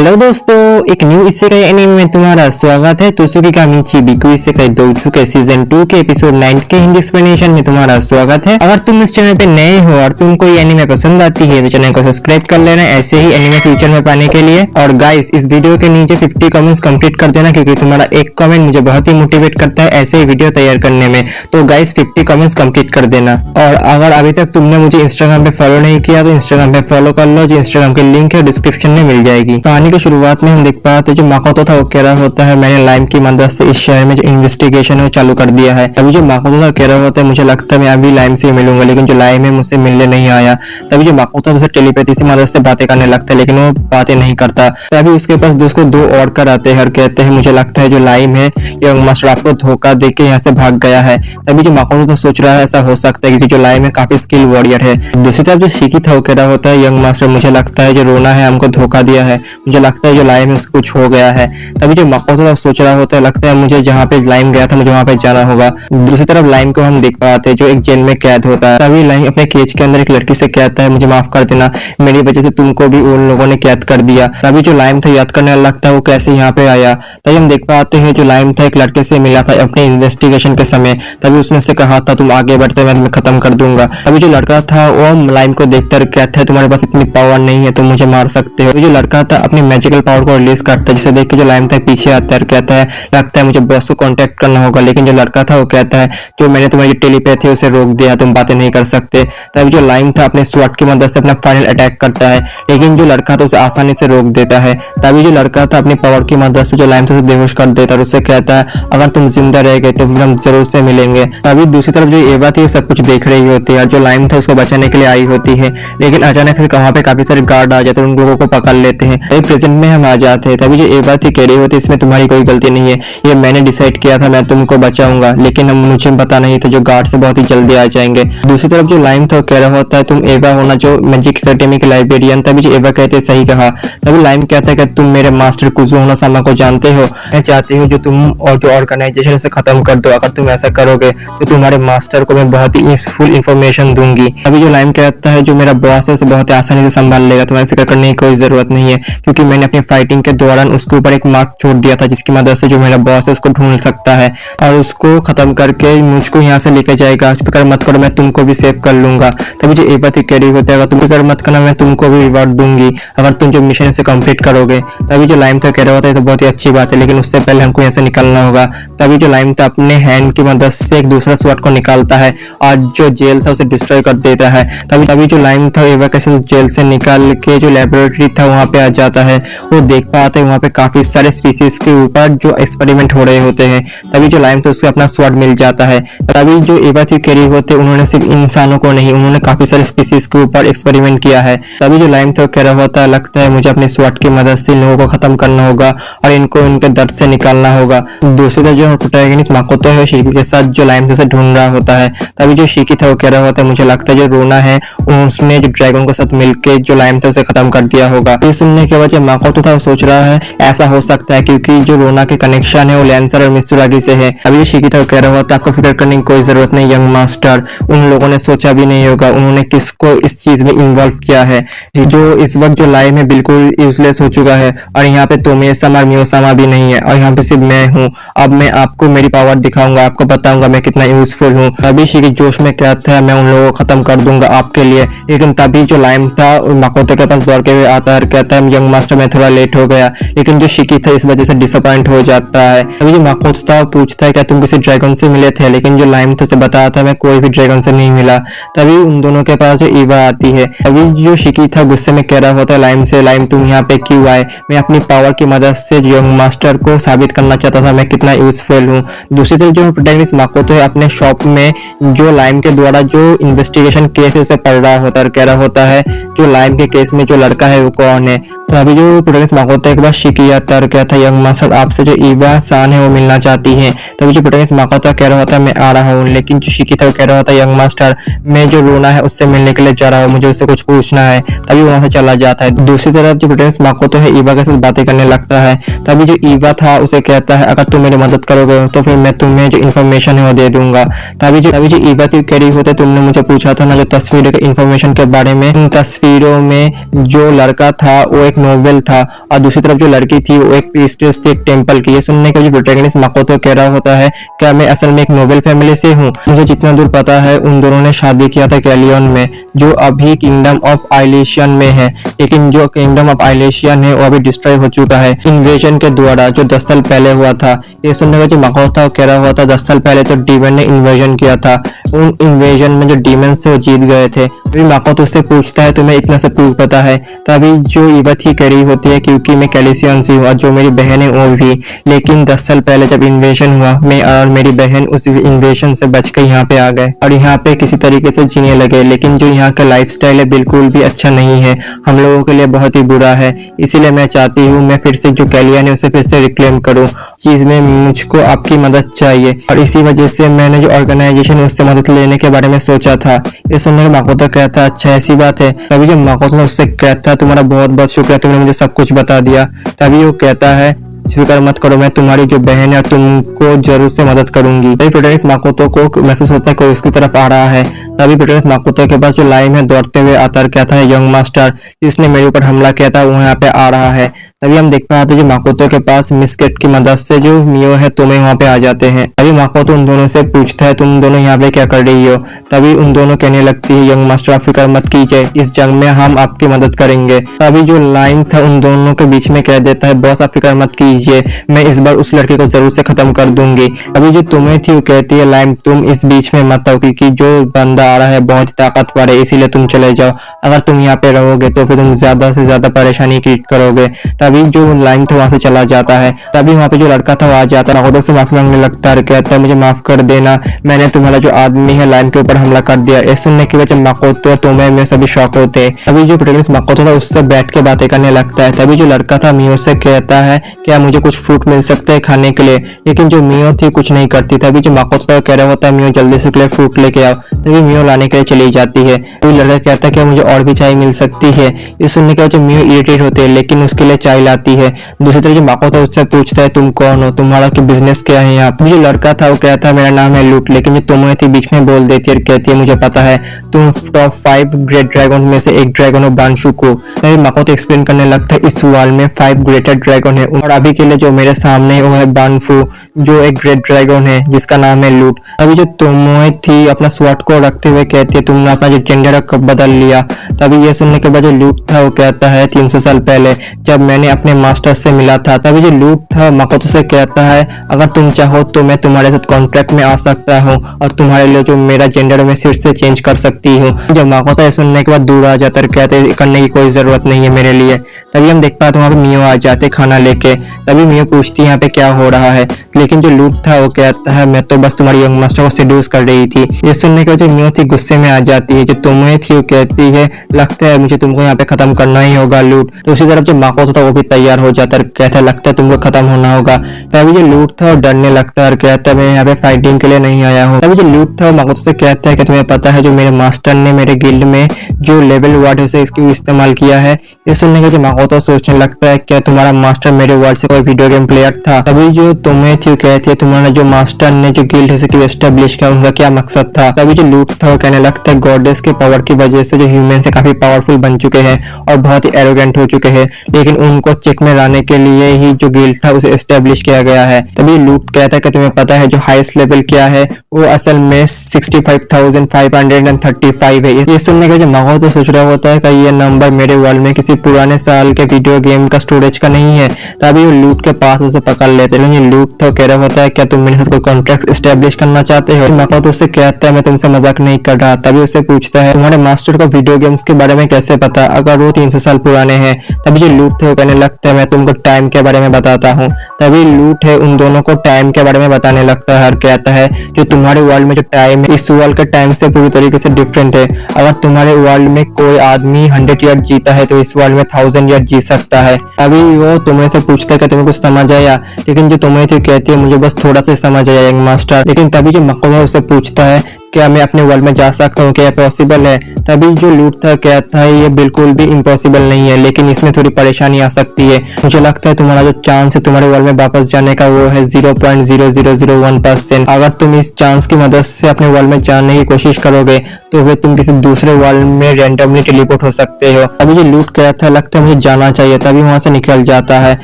Hello दोस्तों, एक new isekai anime में तुम्हारा स्वागत है। तोसुकी कामिची बिकु इसेकाई दोउचुके सीजन 2 के एपिसोड 9 के हिंदी एक्सप्लेनेशन में तुम्हारा स्वागत है। अगर तुम इस चैनल पे नए हो और तुमको ये एनीमे पसंद आती है तो चैनल को सब्सक्राइब कर लेना ऐसे ही एनीमे फ्यूचर में पाने के लिए। और गाइस, इस वीडियो के नीचे 50 कमेंट्स कंप्लीट कर देना, क्योंकि तुम्हारा एक कमेंट मुझे बहुत ही मोटिवेट करता है ऐसे ही वीडियो तैयार करने में। तो गाइस 50 कमेंट्स कंप्लीट कर देना। और अगर अभी तक तुमने मुझे इंस्टाग्राम पे फॉलो नहीं किया तो इंस्टाग्राम पे फॉलो कर लो, जो इंस्टाग्राम की लिंक है डिस्क्रिप्शन में मिल जाएगी। कहानी की शुरुआत में हम देख पाते जो माकोतो था वो कह रहा होता है मैंने लाइम की मदद से इस शहर में जो इन्वेस्टिगेशन है वो चालू कर दिया है। तभी जो माकोतो था कह रहा होता है मुझे लगता है मैं अभी लाइम से ही मिलूंगा, लेकिन जो लाइम है मुझसे मिलने नहीं आया। तभी जो माकोतो उसे टेलीपैथी से मदद से बातें करने लगता है, लेकिन वो बातें नहीं करता। तभी उसके पास दोस्त को दो और कर आते हैं और कहते हैं मुझे लगता है जो लाइम है यंग मास्टर आपको धोखा देके यहाँ से भाग गया है। तभी जो माकोतो तो सोच रहा है ऐसा हो सकता है क्योंकि जो लाइम है काफी स्किल वॉरियर है। दूसरी तरफ जो शिकी था वो कह रहा होता है यंग मास्टर मुझे लगता है जो रोना है हमको धोखा दिया है, मुझे लगता है जो लाइम है उसको कुछ हो गया है। तभी जो माकोतो सोच रहा होता है लगता है मुझे जहाँ पे लाइम गया था मुझे वहाँ पे जाना होगा। दूसरी तरफ लाइम को हम देख पाते हैं जो एक जेल में कैद होता है। तभी लाइम अपने केज के अंदर एक लड़की से कहता है मुझे माफ कर देना, मेरी वजह से तुमको भी उन लोगों ने कैद कर दिया। तभी जो लाइम था याद करने लगता है वो कैसे यहाँ पे आया। तभी हम देख पाते हैं जो लाइम था एक लड़के से मिला था अपने इन्वेस्टिगेशन के समय। तभी उसने से कहा था तुम आगे बढ़ते मैं तुम्हें खत्म कर दूंगा। तभी जो लड़का था वो लाइम को देखकर कहता है तुम्हारे पास इतनी पावर नहीं है, तुम मुझे मार सकते हो। जो लड़का था अपनी मैजिकल पावर को रिलीज करता है, जिसे देख के जो लाइम था पीछे आता है और कहता है लगता है मुझे बॉस को कांटेक्ट करना होगा। लेकिन जो लड़का था वो कहता है जो मैंने तुम्हारी टेलीपैथी उसे रोक दिया, तुम बातें नहीं कर सकते। तभी जो लाइम था अपने स्वॉर्ड की मदद से अपना फाइनल अटैक करता है, लेकिन जो लड़का था उसे आसानी से रोक देता है। तभी जो लड़का था अपनी पावर की मदद से जो लाइम था उसे बेहोश कर देता है और उससे कहता है अगर तुम जिंदा रह गए तो फिर हम जरूर से मिलेंगे। तभी दूसरी तरफ जो एवा थी सब कुछ देख रही होती है और जो लाइम था उसको बचाने के लिए आई होती है, लेकिन अचानक से वहां पे काफी सारे गार्ड आ जाते हैं, उन लोगों को पकड़ लेते हैं। तभी प्रेजेंट में हम आ जाते हैं। तभी जो एवा थी कह रही होती है इसमें तुम्हारी कोई गलती नहीं है, ये मैंने डिसाइड किया था मैं तुमको बचाऊंगा, लेकिन हम मुझे पता नहीं था जो गार्ड से बहुत ही जल्दी आ जाएंगे। दूसरी तरफ जो लाइम था कह रहा होता है तुम एवा होना जो मैजिक एकेडमी के लाइब्रेरियन। तभी जो एवा कहते हैं सही कहा। तभी लाइम कहता है कि तुम मेरे मास्टर कुजो होना सामा को जानते हो, मैं चाहती हूँ जो तुम और जो ऑर्गेनाइजेशन से खत्म कर दो। अगर तुम ऐसा करोगे तो तुम्हारे मास्टर को मैं बहुत ही यूजफुल इंफॉर्मेशन दूंगी। अभी जो लाइम कहता है जो मेरा बॉस है उसे बहुत ही आसानी से संभाल लेगा, तुम्हें फिक्र करने की कोई जरूरत नहीं है, क्योंकि मैंने अपनी फाइटिंग के दौरान उसके ऊपर एक मार्क छोड़ दिया था जिसकी मदद से जो मेरा बॉस है उसको ढूंढ सकता है और उसको खत्म करके मुझको यहाँ से लेके जाएगा। फिक्र मत करो, मैं तुमको भी सेव कर लूंगा। तभी जो एवा थी कह रही होती है अगर तुम फिक्र मत करना मैं तुमको भी रिवॉर्ड दूंगी अगर तुम जो मिशन से कंप्लीट करोगे। तभी जो लाइम था कह रहा होता है तो बहुत ही अच्छी बात है, लेकिन उससे पहले हमको यहाँ से निकलना होगा। तभी जो लाइम था अपने हैंड की मदद से एक दूसरा स्वॉर्ड को निकालता है और जो जेल था उसे डिस्ट्रॉय कर देता है। तभी जो लाइम था एवा कैसे जेल से निकाल के जो लेबोरेटरी था वहां पे आ जाता है। वो देख पाते हैं वहां पे काफी सारे स्पीसीज के ऊपर जो एक्सपेरिमेंट हो रहे होते हैं। तभी जो लाइम था उससे अपना स्वॉर्ड मिल जाता है। तभी जो एवा थी कह रही होते उन्होंने सिर्फ इंसानों को नहीं, उन्होंने काफी सारे स्पीसीज के ऊपर एक्सपेरिमेंट किया है। तभी जो लाइम था कह रहा होता है लगता है मुझे अपने स्वॉर्ड की मदद से लोगों को खत्म करना होगा और इनको इनके दर्द से निकालना होगा। दूसरी तरफ जो प्रोटैगनिस्ट माकोतो है शिकी के साथ जो लाइम से ढूंढ रहा होता है। तभी जो शिकी था वो कह रहा होता है मुझे लगता है जो रोना है उसने जो ड्रैगन के साथ मिलके जो लाइम था उसे खत्म कर दिया होगा। ये सुनने के वजह माकोतो था वो सोच रहा है ऐसा हो सकता है क्योंकि जो रोना के कनेक्शन है वो लैंसर और मित्सुरागी से है। अभी शिकी था कह रहा होता है आपको फिक्र करने की कोई जरूरत नहीं यंग मास्टर, उन लोगों ने सोचा भी नहीं होगा उन्होंने किसको इस चीज में इन्वॉल्व किया है। जो इस वक्त जो लाइम है बिल्कुल यूजलेस हो चुका है और यहाँ पे तोमेसामा और मियोसामा भी नहीं है और यहाँ पे सिर्फ मैं हूँ। अब मैं आपको मेरी पावर दिखाऊंगा, आपको बताऊंगा मैं कितना यूजफुल हूँ। अभी शिकी जोश में कहता है मैं उन लोगों को खत्म कर दूंगा आपके लिए। लेकिन तभी जो लाइम था माकोतो के पास दौड़ के हुए आता है और कहता है यंग मास्टर मैं थोड़ा लेट हो गया। लेकिन जो शिकी था इस वजह से डिसअपॉइंट हो जाता है। अभी जो माकोतो था पूछता है क्या तुम किसी ड्रैगन से मिले थे, लेकिन जो लाइम था उसे बताया था मैं कोई भी ड्रैगन से नहीं मिला। तभी उन दोनों के पास जो ईवा आती है। अभी जो शिकी था गुस्से में कह रहा होता है लाइम से लाइम तुम यहाँ पे क्यों आए, मैं अपनी पावर की मदद से यंग मास्टर को साबित करना चाहता था मैं कितना यूजफुल हूँ। दूसरी तरफ जो प्रोटैगनिस्ट माकोतो है अपने शॉप में जो लाइम के द्वारा जो इन्वेस्टिगेशन केस है उसे पढ़ रहा होता है और कह रहा होता है जो लाइम के केस में जो लड़का है वो कौन है। तो अभी जो प्रोटैगनिस्ट माकोतो एक बार शिकी आता है और कहता है यंग मास्टर आपसे जो ईवा सान है वो मिलना चाहती है। तभी जो प्रोटैगनिस्ट माकोतो कह रहा होता है मैं आ रहा हूँ, लेकिन जो शिकी था वो कह रहा होता है यंग मास्टर मैं जो रोना है उससे मिलने के लिए जा रहा हूँ, मुझे उससे कुछ पूछना है। तभी वहां से चला जाता है। दूसरी तरफ जो प्रोटैगनिस्ट माकोतो है ईवा के साथ बातें करने लगता है। तभी जो ईवा था उसे कहता है अगर तुम मेरी मदद करोगे तो फिर मैं तुम्हें जो इन्फॉर्मेशन है वो दे दूंगा। तभी जो ईवा थी कह रही होते तुमने मुझे पूछा था ना जो तस्वीरों के इन्फॉर्मेशन के बारे में, इन तस्वीरों में जो लड़का था वो एक नोबेल हॉस्पिटल था और दूसरी तरफ जो लड़की थी वो एक प्रीस्टेस थी, एक टेंपल की। ये सुनने के जो प्रोटैगनिस्ट माकोतो कह रहा होता है क्या मैं असल में एक नोबल फैमिली से हूँ। मुझे जितना दूर पता है उन दोनों ने शादी किया था कैलियन में, जो अभी किंगडम ऑफ आइलेशियन में है, लेकिन जो किंगडम ऑफ आइलेशियन है वो अभी डिस्ट्रॉय हो चुका है इन्वेजन के द्वारा, जो 10 साल पहले हुआ था। ये सुनने का जो माकोतो कह रहा हुआ था 10 साल पहले तो डीमन ने इन्वेजन किया था, उन इन्वेजन में जो डीमंस थे वो जीत गए थे। तभी माकोतो उससे पूछता है तुम्हें इतना सब क्यों पता है। तभी जो इवत ही कह रही होती है क्योंकि मैं कैलिसियन से हूँ और जो मेरी बहन है वो भी, लेकिन 10 साल पहले जब इन्वेजन हुआ मैं और मेरी बहन उस इन्वेजन से बचकर यहाँ पे आ गए और यहाँ पे किसी तरीके से जीने लगे। लेकिन जो यहाँ का लाइफस्टाइल है बिल्कुल भी अच्छा नहीं है, हम लोगों के लिए बहुत ही बुरा है। इसीलिए मैं चाहती हूँ मैं फिर से जो कैलियन है उसे फिर से रिक्लेम करूँ। चीज में मुझको आपकी मदद चाहिए और इसी वजह से मैंने जो ऑर्गेनाइजेशन है उससे मदद लेने के बारे में सोचा था। ये सुनने के माकोतो कहता अच्छा ऐसी बात है। तभी जो माकोतो उससे कहता तुम्हारा बहुत बहुत शुक्रिया, तुमने मुझे सब कुछ बता दिया। तभी वो कहता है फिक्र मत करो, मैं तुम्हारी जो बहन है तुमको जरूर से मदद करूंगी। तभी प्रोटैगनिस्ट माकोतो को महसूस होता है कोई उसकी तरफ आ रहा है। तभी प्रोटैगनिस्ट माकोतो के पास जो लाइम है दौड़ते हुए आता है, कहता है यंग मास्टर जिसने मेरे ऊपर हमला किया था वो यहाँ पे आ रहा है। तभी हम देख पाते हैं जो माकोतो के पास मिस्केट की मदद से जो मियो है तुम्हें वहाँ पे आ जाते हैं। तभी माकोतो उन दोनों से पूछता है तुम दोनों यहाँ पे क्या कर रही हो। तभी उन दोनों कहने लगती है यंग मास्टर आप फिक्र मत कीजिए, इस जंग में हम आपकी मदद करेंगे। तभी जो लाइम था उन दोनों के बीच में कह देता है बॉस आप फिक्र मत कीजिए, मैं इस बार उस लड़के को जरूर से खत्म कर दूंगी। अभी जो तुम्हें थी वो कहती है लाइम तुम इस बीच में मत आओ क्योंकि जो बंदा आ रहा है बहुत ही ताकतवर है, इसीलिए तुम चले जाओ। अगर तुम यहाँ पे रहोगे तो फिर तुम ज्यादा से ज्यादा परेशानी क्रिएट करोगे। तभी जो लाइम था वहां से चला जाता है। तभी वहां पे जो लड़का था वो आ जाता है, माकोतो से माफी मांगने लगता है, कहता है मुझे माफ कर देना, मैंने तुम्हारा जो आदमी है लाइम के ऊपर हमला कर दिया। इस सुनने की वजह माकोतो और तुम्हें में सभी शौक होते हैं। तभी जो प्रोटैगनिस्ट माकोतो था उससे बैठ के बातें करने लगता है। तभी जो लड़का था मियो से कहता है क्या मुझे कुछ फ्रूट मिल सकते हैं खाने के लिए, लेकिन जो मियो थी कुछ नहीं करती। तभी जो माकोतो था कह रहा होता है मियो जल्दी से फ्रूट लेके आओ। तभी मियो लाने के लिए चली जाती है। तो लड़का कहता है कि मुझे और भी चाय मिल सकती है। ये सुनने के बाद जो मियो इरिटेट होते हैं लेकिन उसके लिए चाय लाती है। दूसरी तरफ जो माकोतो उससे पूछता है तुम कौन हो, तुम्हारा की बिजनेस क्या है यहाँ पे। जो लड़का था वो कहता है मेरा नाम है लूट, लेकिन जो तुम्हें थी बीच में बोल देती है और कहती है मुझे पता है तुम टॉप 5 ग्रेट ड्रैगन में से एक ड्रैगन हो बानशुको। तभी माकोतो एक्सप्लेन करने लगता है इस वर्ल्ड में 5 ग्रेटेड ड्रैगन है और अभी के लिए जो मेरे सामने वो है बानफू जो एक ग्रेट ड्रैगन है जिसका नाम है लूट। अभी जो तुम्हें थी अपना स्वॉर्ड को रखते हुए कहती है तुमने अपना जो जेंडर कब बदल लिया। तभी ये सुनने के बाद जो लूट था वो कहता है 300 साल पहले जब मैंने अपने मास्टर से मिला था। तभी जो लूट था माकोतो से कहता है अगर तुम चाहो तो मैं तुम्हारे साथ कॉन्ट्रैक्ट में आ सकता हूँ और तुम्हारे लिए जो मेरा जेंडर मैं फिर से चेंज कर सकती हूँ। जब माकोतो ये सुनने के बाद दूर आ जाता है, कहते करने की कोई जरूरत नहीं है मेरे लिए। तभी हम देख पाते वहाँ पे मियो आ जाते खाना लेके। तभी मियो पूछती है यहाँ पे क्या हो रहा है, लेकिन जो लूट था वो कहता है मैं तो बस तुम्हारी यंग मास्टर को सेड्यूस कर रही थी। ये सुनने के बाद जो मियो थी गुस्से में आ जाती है। जो तुम्हें थी वो कहती है लगता है मुझे तुमको यहाँ पे खत्म करना ही होगा लूट। तो उसी तरफ जो माकोतो था वो भी तैयार हो जाता है, कहता है लगता है तुमको खत्म होना होगा। तभी जो लूट था वो डरने लगता है और कहता है मैं यहाँ पे फाइटिंग के लिए नहीं आया हूँ। तभी जो लूट था वो माकोतो से कहता है कि तुम्हें पता है जो मेरे मास्टर ने मेरे गिल्ड में जो लेवल वर्ड है उसे इसकी इस्तेमाल किया है। ये सुनने के जो माकोतो सोचने लगता है क्या तुम्हारा मास्टर मेरे वर्ल्ड से कोई वीडियो गेम प्लेयर था। तभी जो तुम्हें थी कहती है तुम्हारा जो मास्टर ने जो गिल्ड है क्यों एस्टेब्लिश किया उनका क्या मकसद था। तभी जो लूट था वो कहने लगता है गॉडेस के पावर की वजह से जो ह्यूमन से काफी पावरफुल बन चुके हैं और बहुत ही एरोगेंट हो चुके हैं, लेकिन उनको चेक में लाने के लिए ही जो गिल्ड था उसे एस्टेब्लिश किया गया है। तभी लूट कहता है कि तुम्हें पता है जो हाईएस्ट लेवल क्या है, वो असल में 65,535 है। ये सुनने के जो माकोतो सोच रहा होता है कि ये नंबर मेरे वर्ल्ड में किसी पुराने साल के वीडियो गेम का स्टोरेज का नहीं है। तभी वो लूट के पास उसे पकड़ लेते हैं। लेकिन लूट तो कह रहा होता है क्या तुम मेरे साथ कोई कॉन्ट्रैक्ट एस्टेब्लिश करना चाहते हो। माकोतो उससे कहता है मैं तुमसे मजाक नहीं कर रहा। तभी उसे पूछता है तुम्हारे मास्टर को वीडियो गेम्स के बारे में कैसे पता अगर वो 300 साल पुराने हैं। तभी जो लूट थे वो कहने लगता है मैं तुमको टाइम के बारे में बताता हूँ। तभी लूट है उन दोनों को टाइम के बारे में बताने लगता है और कहता है जो तुम्हारे वर्ल्ड में जो टाइम है इस वर्ल्ड के टाइम से पूरी तरीके से डिफरेंट है। अगर तुम्हारे वर्ल्ड में कोई आदमी 100 ईयर जीता है तो इस वर्ल्ड में 1000 ईयर जी सकता है। अभी वो तुम्हें से पूछता है कि तुम्हें कुछ समझ आया, लेकिन जो तुम्हें थी कहती है मुझे बस थोड़ा सा समझ आया यंग मास्टर। लेकिन तभी जो माकोतो उससे पूछता है क्या मैं अपने वर्ल्ड में जा सकता हूँ, क्या पॉसिबल है। तभी जो लूट था कहता है ये बिल्कुल भी इम्पॉसिबल नहीं है, लेकिन इसमें थोड़ी परेशानी आ सकती है। मुझे लगता है तुम्हारा जो चांस है तुम्हारे वर्ल्ड में वापस जाने का वो है 0.0001%। अगर तुम इस चांस की मदद से अपने वर्ल्ड में जाने की कोशिश करोगे तो फिर तुम किसी दूसरे वर्ल्ड में रैंडमली टेलीपोर्ट हो सकते हो। तभी जो लूट कहता है लगता है मुझे जाना चाहिए, तभी वहां से निकल जाता है।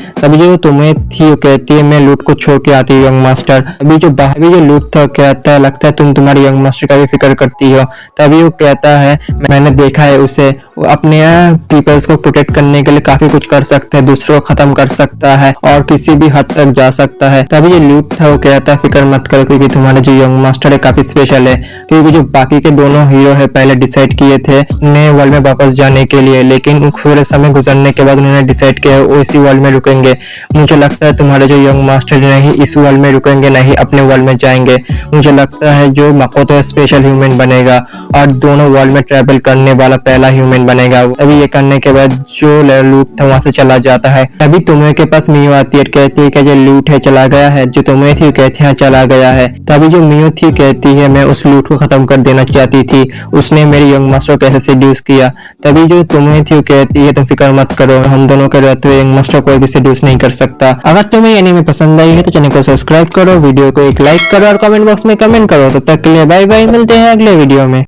तभी जो तुम्हें थी वो कहती है मैं लूट को छोड़ के आती हूँ यंग मास्टर। अभी जो लूट था कहता है लगता है तुम तुम्हारी यंग मास्टर का भी फिक्र करती हो। तभी वो कहता है मैंने देखा है उसे, वो अपने पीपल्स को प्रोटेक्ट करने के लिए काफी कुछ कर सकता है, दूसरों को खत्म कर सकता है और किसी भी हद तक जा सकता है। तभी जो लूट था वो कहता है फिक्र मत करो क्योंकि तुम्हारा जो यंग मास्टर है काफी स्पेशल है। क्योंकि जो बाकी के दोनों हीरो है पहले डिसाइड किए थे नए वर्ल्ड में वापस जाने के लिए, लेकिन थोड़े समय गुजरने के बाद उन्होंने डिसाइड किया वो इसी वर्ल्ड में रुकेंगे। मुझे लगता है तुम्हारे जो यंग मास्टर नहीं इस वर्ल्ड में रुकेंगे, नहीं अपने वर्ल्ड में जाएंगे। मुझे लगता है जो मकोतो स्पेशल ह्यूमन बनेगा और दोनों वर्ल्ड में ट्रैवल करने वाला पहला ह्यूमन बनेगा। अभी ये करने के बाद जो लूट था वहां से चला जाता है। तभी तुम्हें के पास मियो आती है, कहती है कि जो लूट है चला गया है, जो तुम्हें थी कहती है चला गया है। तभी जो मियो थी कहती है मैं उस लूट को खत्म कर देना चाहती थी, उसने मेरी यंग मास्टर को कैसे सेड्यूस किया। तभी जो तुम्हें थी कहती है तुम फिक्र मत करो, हम दोनों के रहते हुए यंग मास्टर कोई भी सेड्यूस नहीं कर सकता। अगर तुम्हें एनीमे पसंद आई है तो चैनल को सब्सक्राइब करो, वीडियो को एक लाइक करो और कमेंट बॉक्स में कमेंट करो। तब तक के लिए बाय बाय, मिलते हैं अगले वीडियो में।